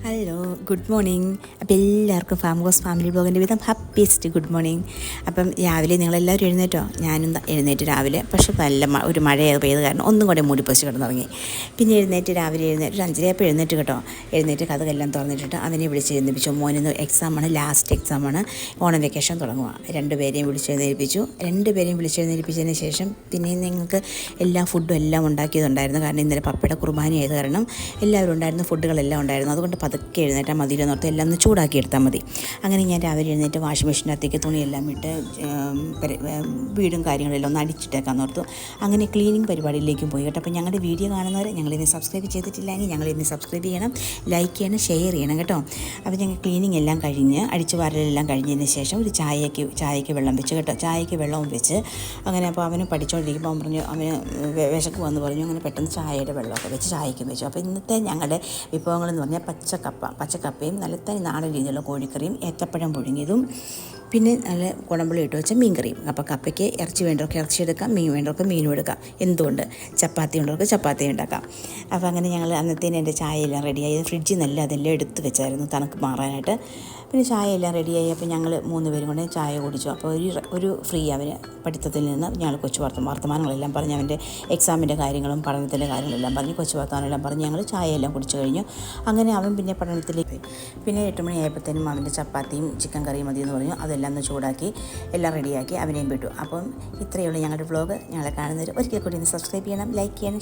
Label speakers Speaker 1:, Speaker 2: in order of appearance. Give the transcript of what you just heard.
Speaker 1: Hello, good morning. അപ്പോൾ എല്ലാവർക്കും farm house family ബ്ലോഗിൻ്റെ വിധം ഹാപ്പിയസ്റ്റ് ഗുഡ് മോർണിംഗ്. അപ്പം രാവിലെ നിങ്ങളെല്ലാവരും എഴുന്നേറ്റോ? ഞാനും എഴുന്നേറ്റ് രാവിലെ. പക്ഷേ നല്ല ഒരു മഴ പെയ്ത് കാരണം ഒന്നും കൂടെ മൂടിപ്പൊച്ച് കിടന്നുറങ്ങി. പിന്നെ രാവിലെ എഴുന്നേറ്റ് ഒരു 5:30 എഴുന്നേറ്റ് കേട്ടോ. എഴുന്നേറ്റ് കഥകളെല്ലാം തുറന്നിട്ടിട്ട് അവനെ വിളിച്ച് എഴുന്നേൽപ്പിച്ചു. മോനിന്ന് എക്സാമാണ്, ലാസ്റ്റ് എക്സാമാണ്, ഓണം വെക്കേഷൻ തുടങ്ങുക. രണ്ടുപേരെയും വിളിച്ചെഴുന്നേൽപ്പിച്ചതിന് ശേഷം പിന്നെ നിങ്ങൾക്ക് എല്ലാ ഫുഡും എല്ലാം ഉണ്ടാക്കിയതുണ്ടായിരുന്നു. കാരണം ഇന്നലെ പപ്പയുടെ കുർബാന ആയത് കാരണം എല്ലാവരും ഉണ്ടായിരുന്നു, ഫുഡുകളെല്ലാം ഉണ്ടായിരുന്നു. അതുകൊണ്ട് പതുക്കെ എഴുന്നേറ്റാൽ മതിയില്ലോ എന്നോർത്ത് എല്ലാം ഒന്ന് ചൂടാക്കി എടുത്താൽ മതി. അങ്ങനെ ഞാൻ രാവിലെ എഴുന്നേറ്റ് വാഷിംഗ് മെഷീനകത്തേക്ക് തുണിയെല്ലാം ഇട്ട് വീടും കാര്യങ്ങളെല്ലാം ഒന്ന് അടിച്ചിട്ടേക്കാൻ ഓർത്തു. അങ്ങനെ ക്ലീനിങ് പരിപാടിയിലേക്കും പോയി കേട്ടോ. അപ്പോൾ ഞങ്ങളുടെ വീഡിയോ കാണുന്നവർ ഞങ്ങളിന്ന് സബ്സ്ക്രൈബ് ചെയ്തിട്ടില്ലെങ്കിൽ ഞങ്ങളിന്ന് സബ്സ്ക്രൈബ് ചെയ്യണം, ലൈക്ക് ചെയ്യണം, ഷെയർ ചെയ്യണം കേട്ടോ. അപ്പോൾ ഞങ്ങൾ ക്ലീനിങ് എല്ലാം കഴിഞ്ഞ് അടിച്ചു വാരലെല്ലാം കഴിഞ്ഞതിന് ശേഷം ഒരു ചായയ്ക്ക് വെള്ളം വെച്ച് കേട്ടോ. ചായയ്ക്ക് വെള്ളവും വെച്ച് അങ്ങനെ അപ്പോൾ അവന് പഠിച്ചുകൊണ്ടിരിക്കുമ്പോൾ അവൻ പറഞ്ഞു, അവന് വിശക്ക് വന്ന് പറഞ്ഞു. അങ്ങനെ പെട്ടെന്ന് ചായയുടെ വെള്ളമൊക്കെ വെച്ച് ചായയ്ക്കും വെച്ചു. അപ്പോൾ ഇന്നത്തെ ഞങ്ങളുടെ വിഭവങ്ങളെന്ന് പറഞ്ഞാൽ പച്ചക്കപ്പയും നല്ല തനി നാടൻ രീതിയിലുള്ള കോഴിക്കറിയും ഏത്തപ്പഴം പുഴുങ്ങിയതും പിന്നെ നല്ല കുടമ്പുളി ഇട്ട് വെച്ച മീൻ കറിയും. അപ്പോൾ കപ്പയ്ക്ക് ഇറച്ചി വേണ്ടവർക്ക് ഇറച്ചി എടുക്കാം, മീൻ വേണ്ടവർക്ക് മീനും എടുക്കാം. എന്തുകൊണ്ട് ചപ്പാത്തി ഉള്ളവർക്ക് ചപ്പാത്തി ഉണ്ടാക്കാം. അപ്പോൾ അങ്ങനെ ഞങ്ങൾ അന്നത്തേന് എൻ്റെ ചായയെല്ലാം റെഡിയായി. ഫ്രിഡ്ജിൽ നല്ല അതെല്ലാം എടുത്ത് വെച്ചായിരുന്നു തണുക്ക് മാറാനായിട്ട്. പിന്നെ ചായയെല്ലാം റെഡിയായി. അപ്പോൾ ഞങ്ങൾ 3 പേരും കൊണ്ട് ചായ കുടിച്ചു. അപ്പോൾ ഒരു ഫ്രീ അവന് പഠിത്തത്തിൽ നിന്ന് ഞങ്ങൾ കൊച്ചു വർത്തമാനങ്ങളെല്ലാം പറഞ്ഞ് അവൻ്റെ എക്സാമിൻ്റെ കാര്യങ്ങളും പഠനത്തിൻ്റെ കാര്യങ്ങളെല്ലാം പറഞ്ഞ് കൊച്ചു വർത്തമാനമെല്ലാം പറഞ്ഞ് ഞങ്ങൾ ചായയെല്ലാം കുടിച്ചു കഴിഞ്ഞു. അങ്ങനെ അവൻ പിന്നെ പഠനത്തിലേക്ക്. പിന്നെ 8 മണിയായപ്പോഴത്തേനും അവൻ്റെ ചപ്പാത്തിയും ചിക്കൻ കറിയും മതിയെന്ന് പറഞ്ഞു. അതെല്ലാം ഒന്ന് ചൂടാക്കി എല്ലാം റെഡിയാക്കി അവനെയും വിട്ടു. അപ്പം ഇത്രയേ ഉള്ളൂ ഞങ്ങളുടെ വ്ളോഗ്. ഞങ്ങളെ കാണുന്നവർ ഒരിക്കൽ കൂടി ഒന്ന് സബ്സ്ക്രൈബ് ചെയ്യണം, ലൈക്ക് ചെയ്യണം.